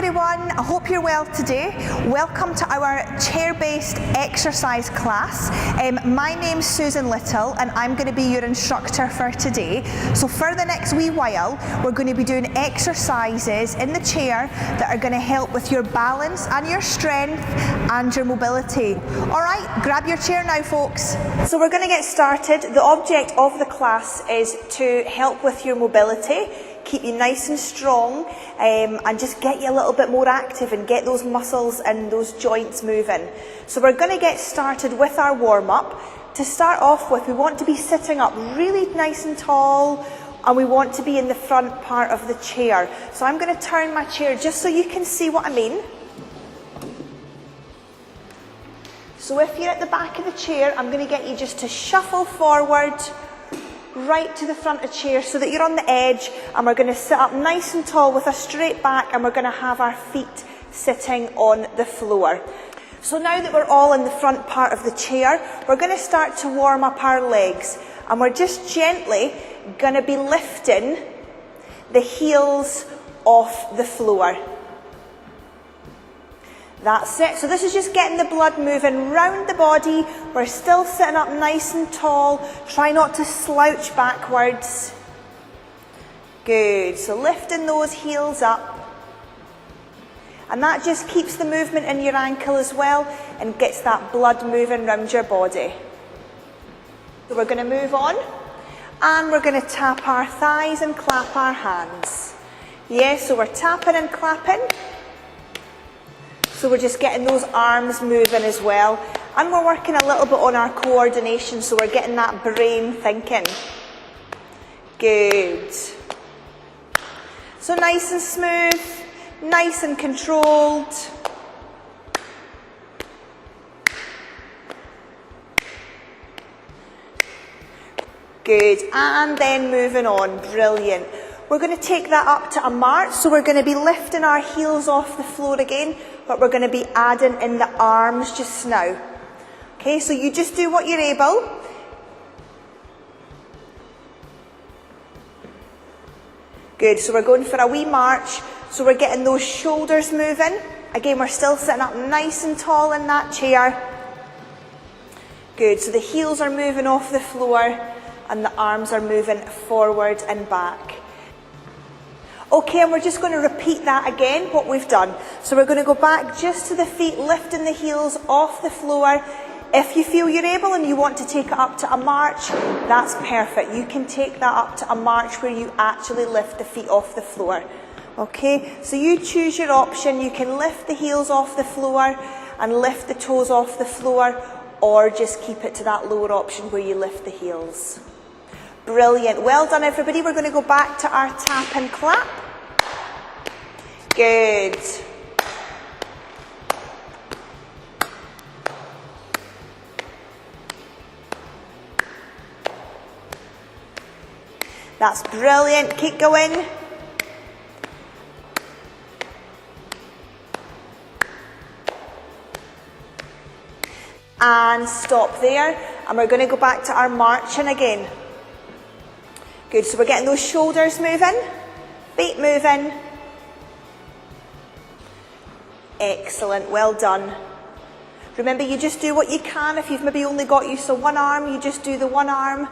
everyone, I hope you're well today. Welcome to our chair-based exercise class. My name's Susan Little and I'm going to be your instructor for today. So for the next wee while, we're going to be doing exercises in the chair that are going to help with your balance and your strength and your mobility. Alright, grab your chair now folks. So we're going to get started. The object of the class is to help with your mobility, keep you nice and strong, and just get you a little bit more active and get those muscles and those joints moving. So we're going to get started with our warm-up. To start off with, we want to be sitting up really nice and tall, and we want to be in the front part of the chair. So I'm going to turn my chair just so you can see what I mean. So if you're at the back of the chair, I'm going to get you just to shuffle forward right to the front of the chair so that you're on the edge, and we're going to sit up nice and tall with a straight back, and we're going to have our feet sitting on the floor. So now that we're all in the front part of the chair, we're going to start to warm up our legs, and we're just gently going to be lifting the heels off the floor. That's it. So this is just getting the blood moving round the body. We're still sitting up nice and tall. Try not to slouch backwards. Good. So lifting those heels up. And that just keeps the movement in your ankle as well and gets that blood moving round your body. So we're going to move on. And we're going to tap our thighs and clap our hands. Yeah, so we're tapping and clapping. So we're just getting those arms moving as well. And we're working a little bit on our coordination, so we're getting that brain thinking. Good. So nice and smooth, nice and controlled. Good, and then moving on, brilliant. We're going to take that up to a march, so we're going to be lifting our heels off the floor again, but we're going to be adding in the arms just now. Okay, so you just do what you're able. Good, so we're going for a wee march, so we're getting those shoulders moving. Again, we're still sitting up nice and tall in that chair. Good, so the heels are moving off the floor and the arms are moving forward and back. Okay, and we're just going to repeat that again, what we've done. So we're going to go back just to the feet, lifting the heels off the floor. If you feel you're able and you want to take it up to a march, that's perfect. You can take that up to a march where you actually lift the feet off the floor. Okay, so you choose your option. You can lift the heels off the floor and lift the toes off the floor, or just keep it to that lower option where you lift the heels. Brilliant. Well done, everybody. We're going to go back to our tap and clap. Good. That's brilliant. Keep going. And stop there. And we're going to go back to our marching again. Good, so we're getting those shoulders moving, feet moving. Excellent, well done. Remember, you just do what you can. If you've maybe only got use of one arm, you just do the one arm.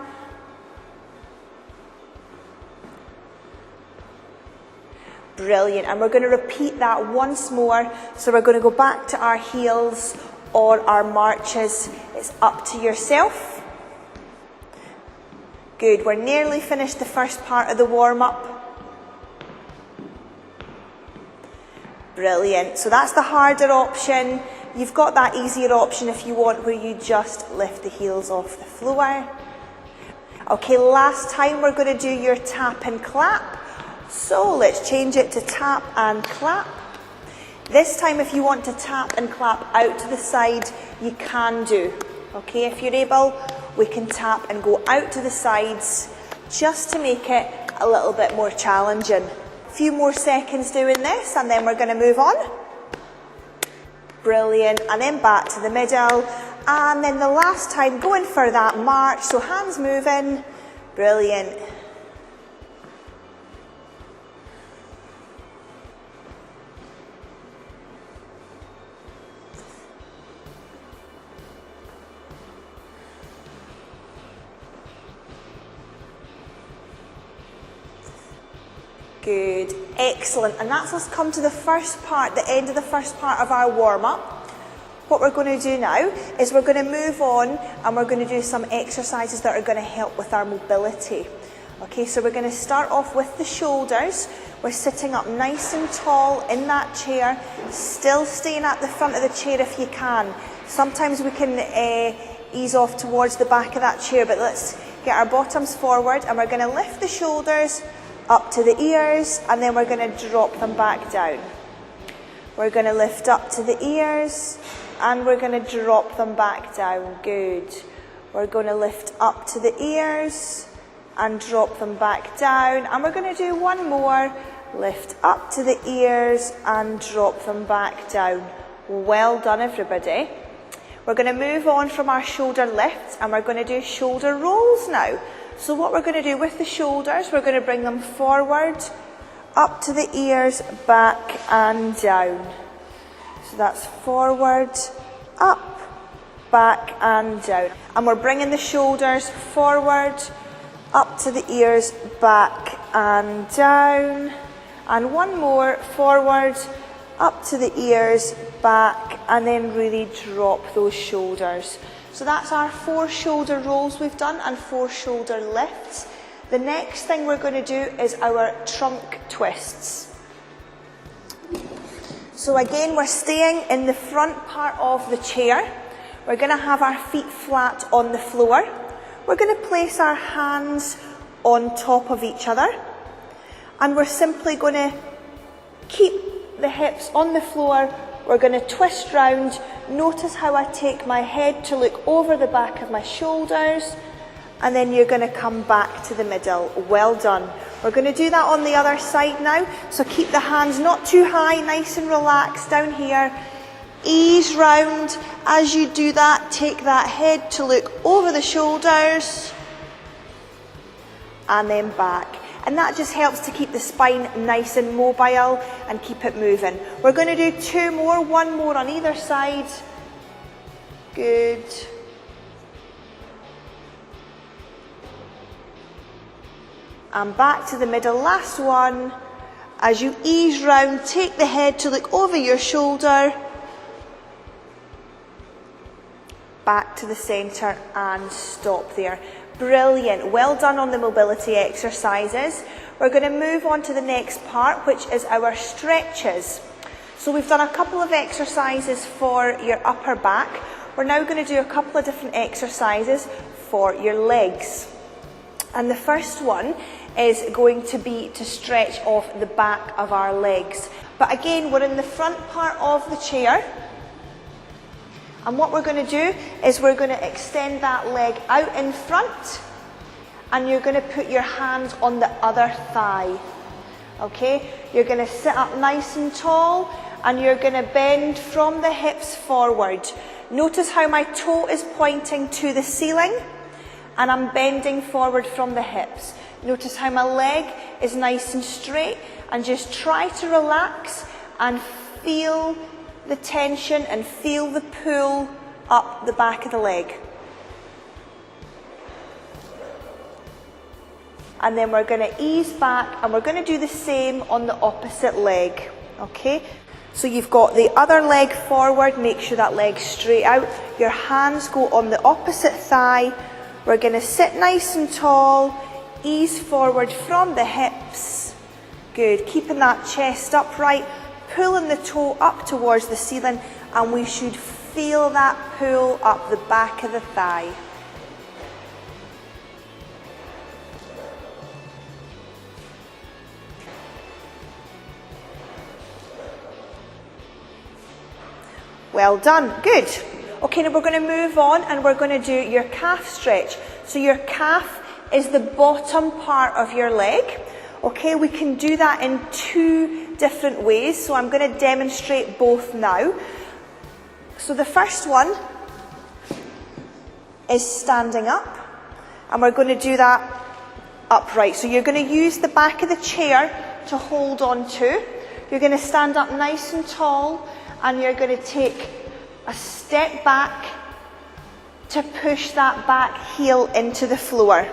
Brilliant, and we're going to repeat that once more. So we're going to go back to our heels or our marches. It's up to yourself. Good, we're nearly finished the first part of the warm-up. Brilliant, so that's the harder option. You've got that easier option if you want, where you just lift the heels off the floor. Okay, last time we're going to do your tap and clap. So let's change it to tap and clap. This time if you want to tap and clap out to the side, you can do. Okay, if you're able, we can tap and go out to the sides just to make it a little bit more challenging. A few more seconds doing this and then we're going to move on. Brilliant, and then back to the middle, and then the last time going for that march, so hands moving. Brilliant. Good, excellent. And that's us come to the first part, the end of the first part of our warm-up. What we're going to do now is we're going to move on and we're going to do some exercises that are going to help with our mobility. Okay, so we're going to start off with the shoulders. We're sitting up nice and tall in that chair, still staying at the front of the chair if you can. Sometimes we can ease off towards the back of that chair, but let's get our bottoms forward and we're going to lift the shoulders up to the ears and then we're going to drop them back down. We're going to lift up to the ears and we're going to drop them back down. Good. We're going to lift up to the ears and drop them back down. And we're going to do one more. Lift up to the ears and drop them back down. Well done, everybody. We're going to move on from our shoulder lifts and we're going to do shoulder rolls now. So what we're going to do with the shoulders, we're going to bring them forward, up to the ears, back and down. So that's forward, up, back and down. And we're bringing the shoulders forward, up to the ears, back and down. And one more, forward, up to the ears, back, and then really drop those shoulders. So that's our 4 shoulder rolls we've done and 4 shoulder lifts. The next thing we're going to do is our trunk twists. So again, we're staying in the front part of the chair. We're going to have our feet flat on the floor. We're going to place our hands on top of each other. And we're simply going to keep the hips on the floor. We're going to twist round. Notice how I take my head to look over the back of my shoulders. And then you're going to come back to the middle. Well done. We're going to do that on the other side now. So keep the hands not too high, nice and relaxed down here. Ease round. As you do that, take that head to look over the shoulders. And then back. And that just helps to keep the spine nice and mobile and keep it moving. We're going to do 2 more, 1 more on either side. Good. And back to the middle, last one. As you ease round, take the head to look over your shoulder. Back to the centre and stop there. Brilliant. Well done on the mobility exercises. We're going to move on to the next part, which is our stretches. So we've done a couple of exercises for your upper back. We're now going to do a couple of different exercises for your legs. And the first one is going to be to stretch off the back of our legs. But again, we're in the front part of the chair. And what we're going to do is we're going to extend that leg out in front and you're going to put your hands on the other thigh. Okay? You're going to sit up nice and tall and you're going to bend from the hips forward. Notice how my toe is pointing to the ceiling and I'm bending forward from the hips. Notice how my leg is nice and straight and just try to relax and feel the tension and feel the pull up the back of the leg. And then we're going to ease back and we're going to do the same on the opposite leg. Okay? So you've got the other leg forward, make sure that leg's straight out. Your hands go on the opposite thigh. We're going to sit nice and tall, ease forward from the hips. Good. Keeping that chest upright. Pulling the toe up towards the ceiling and we should feel that pull up the back of the thigh. Well done, good. Okay, now we're going to move on and we're going to do your calf stretch. So your calf is the bottom part of your leg. Okay, we can do that in 2 different ways, so I'm going to demonstrate both now. So the first one is standing up, and we're going to do that upright. So you're going to use the back of the chair to hold on to. You're going to stand up nice and tall, and you're going to take a step back to push that back heel into the floor.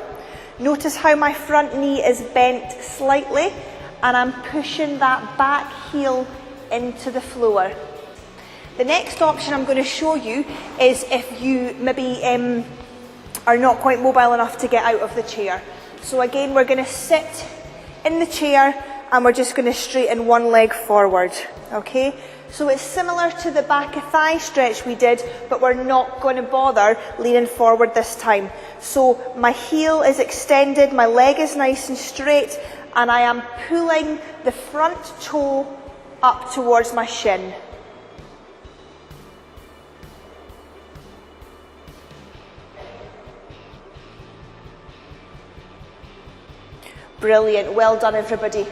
Notice how my front knee is bent slightly and I'm pushing that back heel into the floor. The next option I'm going to show you is if you maybe are not quite mobile enough to get out of the chair. So again, we're going to sit in the chair and we're just going to straighten one leg forward, okay? So it's similar to the back of thigh stretch we did, but we're not going to bother leaning forward this time. So my heel is extended, my leg is nice and straight, and I am pulling the front toe up towards my shin. Brilliant, well done everybody.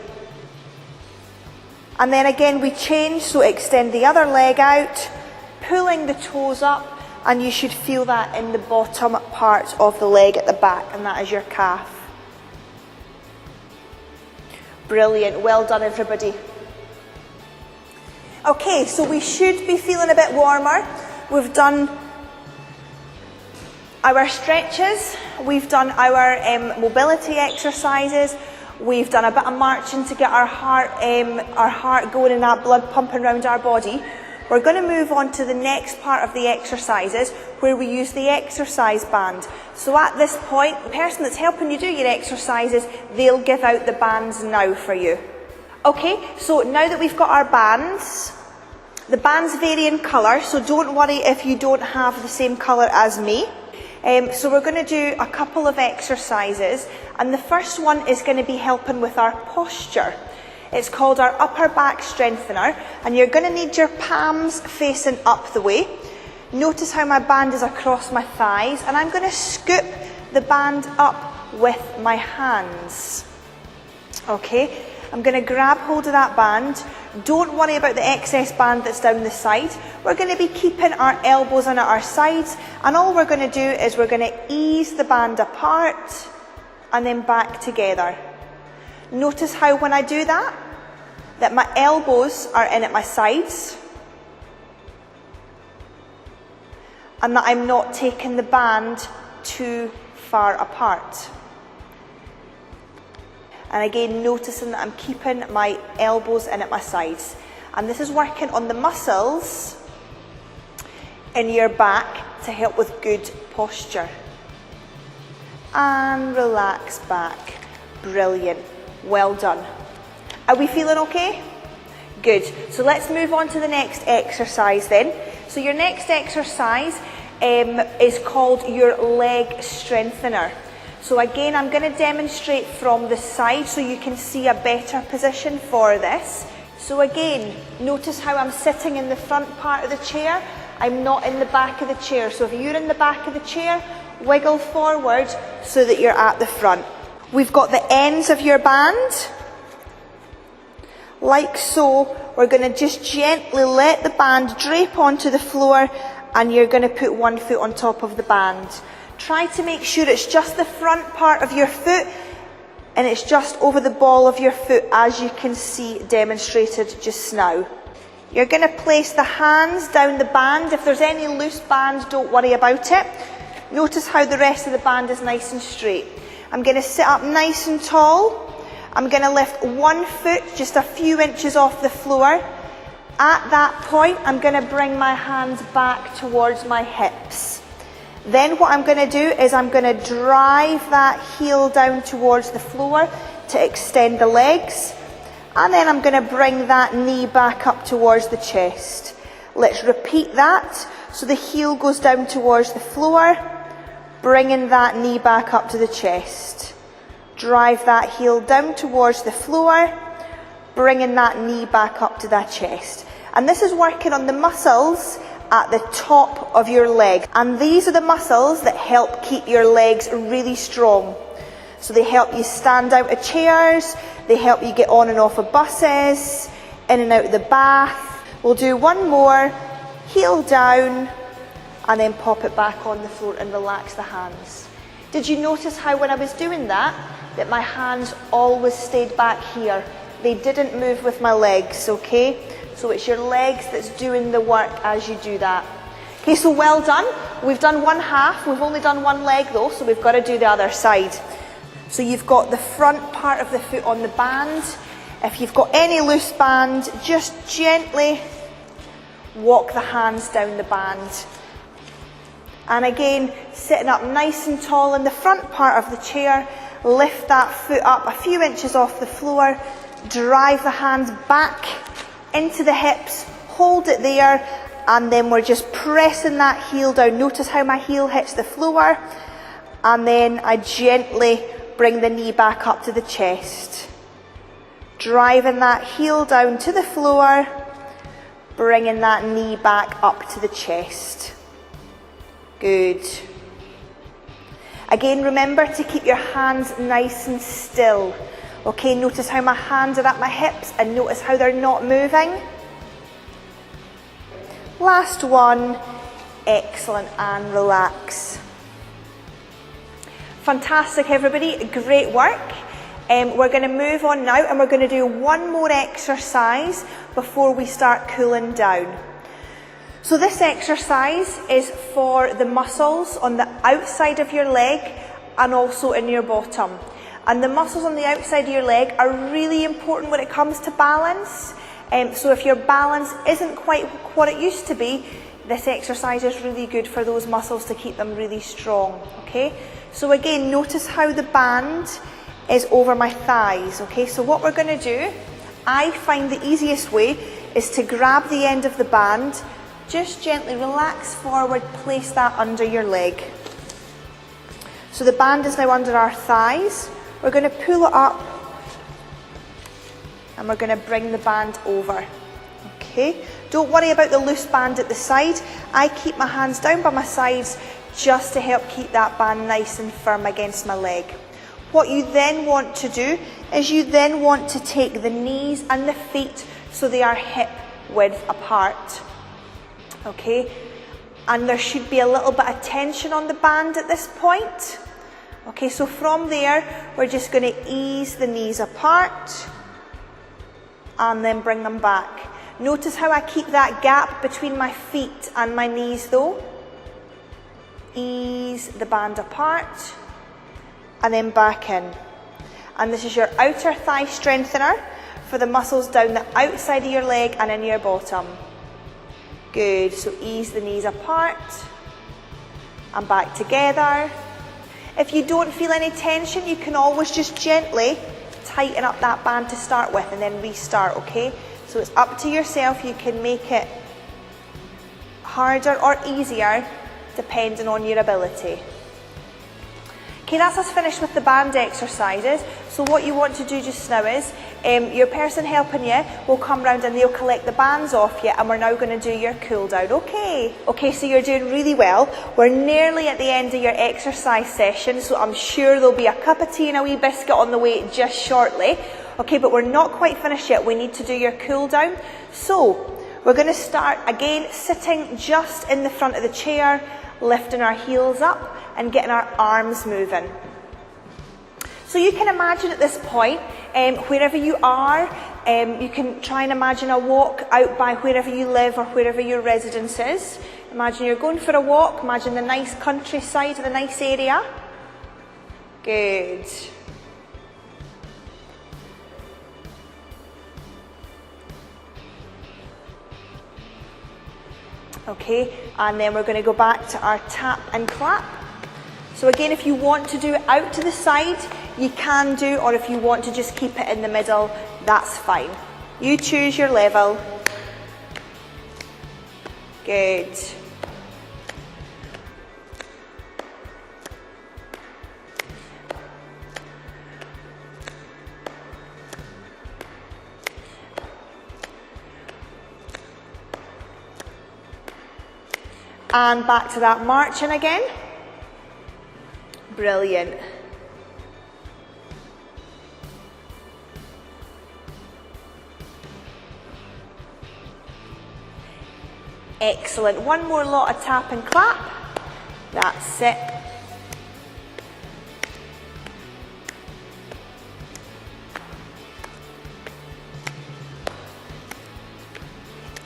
And then again we change, so extend the other leg out, pulling the toes up, and you should feel that in the bottom part of the leg at the back, and that is your calf. Brilliant, well done everybody. Okay, so we should be feeling a bit warmer. We've done our stretches, we've done our mobility exercises, we've done a bit of marching to get our heart going and that blood pumping around our body. We're going to move on to the next part of the exercises where we use the exercise band. So at this point, the person that's helping you do your exercises, they'll give out the bands now for you. Okay, so now that we've got our bands, the bands vary in colour, so don't worry if you don't have the same colour as me. So we're going to do a couple of exercises, and the first one is going to be helping with our posture. It's called our upper back strengthener, and you're going to need your palms facing up the way. Notice how my band is across my thighs, and I'm going to scoop the band up with my hands. Okay, I'm going to grab hold of that band. Don't worry about the excess band that's down the side. We're going to be keeping our elbows in at our sides, and all we're going to do is we're going to ease the band apart and then back together. Notice how when I do that my elbows are in at my sides and that I'm not taking the band too far apart. And again, noticing that I'm keeping my elbows in at my sides. And this is working on the muscles in your back to help with good posture. And relax back. Brilliant. Well done. Are we feeling okay? Good. So let's move on to the next exercise then. So your next exercise is called your leg strengthener. So again, I'm going to demonstrate from the side so you can see a better position for this. So again, notice how I'm sitting in the front part of the chair. I'm not in the back of the chair. So if you're in the back of the chair, wiggle forward so that you're at the front. We've got the ends of your band, like so. We're going to just gently let the band drape onto the floor, and you're going to put one foot on top of the band. Try to make sure it's just the front part of your foot and it's just over the ball of your foot, as you can see demonstrated just now. You're going to place the hands down the band. If there's any loose band, don't worry about it. Notice how the rest of the band is nice and straight. I'm going to sit up nice and tall. I'm going to lift one foot just a few inches off the floor. At that point, I'm going to bring my hands back towards my hips. Then what I'm going to do is I'm going to drive that heel down towards the floor to extend the legs. And then I'm going to bring that knee back up towards the chest. Let's repeat that. So the heel goes down towards the floor, bringing that knee back up to the chest. Drive that heel down towards the floor, bringing that knee back up to that chest. And this is working on the muscles at the top of your leg. And these are the muscles that help keep your legs really strong. So they help you stand out of chairs, they help you get on and off of buses, in and out of the bath. We'll do one more, heel down, and then pop it back on the floor and relax the hands. Did you notice how when I was doing that my hands always stayed back here? They didn't move with my legs, okay? So it's your legs that's doing the work as you do that. Okay, so well done. We've done one half. We've only done one leg though, so we've got to do the other side. So you've got the front part of the foot on the band. If you've got any loose band, just gently walk the hands down the band. And again, sitting up nice and tall in the front part of the chair, lift that foot up a few inches off the floor, drive the hands back into the hips, hold it there, and then we're just pressing that heel down. Notice how my heel hits the floor, and then I gently bring the knee back up to the chest. Driving that heel down to the floor, bringing that knee back up to the chest. Good. Again, remember to keep your hands nice and still. Okay, notice how my hands are at my hips and notice how they're not moving. Last one. Excellent, and relax. Fantastic, everybody. Great work. We're going to move on now and we're going to do one more exercise before we start cooling down. So this exercise is for the muscles on the outside of your leg and also in your bottom. And the muscles on the outside of your leg are really important when it comes to balance. So if your balance isn't quite what it used to be, this exercise is really good for those muscles to keep them really strong. Okay? So again, notice how the band is over my thighs. Okay? So what we're going to do, I find the easiest way is to grab the end of the band, just gently relax forward, place that under your leg. So the band is now under our thighs. We're going to pull it up and we're going to bring the band over. Okay, don't worry about the loose band at the side. I keep my hands down by my sides just to help keep that band nice and firm against my leg. What you then want to do is you then want to take the knees and the feet so they are hip width apart. Okay, and there should be a little bit of tension on the band at this point. Okay, so from there, we're just going to ease the knees apart and then bring them back. Notice how I keep that gap between my feet and my knees though. Ease the band apart and then back in. And this is your outer thigh strengthener for the muscles down the outside of your leg and in your bottom. Good, so ease the knees apart and back together. If you don't feel any tension, you can always just gently tighten up that band to start with and then restart, okay? So it's up to yourself, you can make it harder or easier depending on your ability. Okay, that's us finished with the band exercises. So what you want to do just now is, your person helping you will come round and they'll collect the bands off you, and we're now going to do your cool down, okay? Okay, so you're doing really well. We're nearly at the end of your exercise session, so I'm sure there'll be a cup of tea and a wee biscuit on the way just shortly. Okay, but we're not quite finished yet. We need to do your cool down. So we're going to start again sitting just in the front of the chair, lifting our heels up and getting our arms moving. So you can imagine at this point, wherever you are, you can try and imagine a walk out by wherever you live or wherever your residence is. Imagine you're going for a walk, imagine the nice countryside, the nice area. Good. Okay, and then we're going to go back to our tap and clap. So again, if you want to do it out to the side, you can do, or if you want to just keep it in the middle, that's fine. You choose your level. Good. And back to that marching again. Brilliant. Excellent. One more lot of tap and clap. That's it.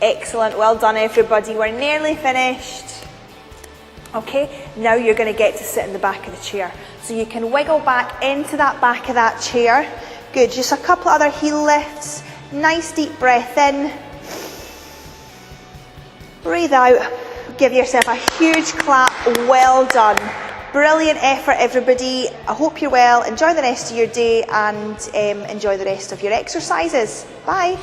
Excellent. Well done, everybody. We're nearly finished. Okay, now you're going to get to sit in the back of the chair. So you can wiggle back into that back of that chair. Good, just a couple other heel lifts. Nice deep breath in. Breathe out. Give yourself a huge clap. Well done. Brilliant effort, everybody. I hope you're well. Enjoy the rest of your day and enjoy the rest of your exercises. Bye.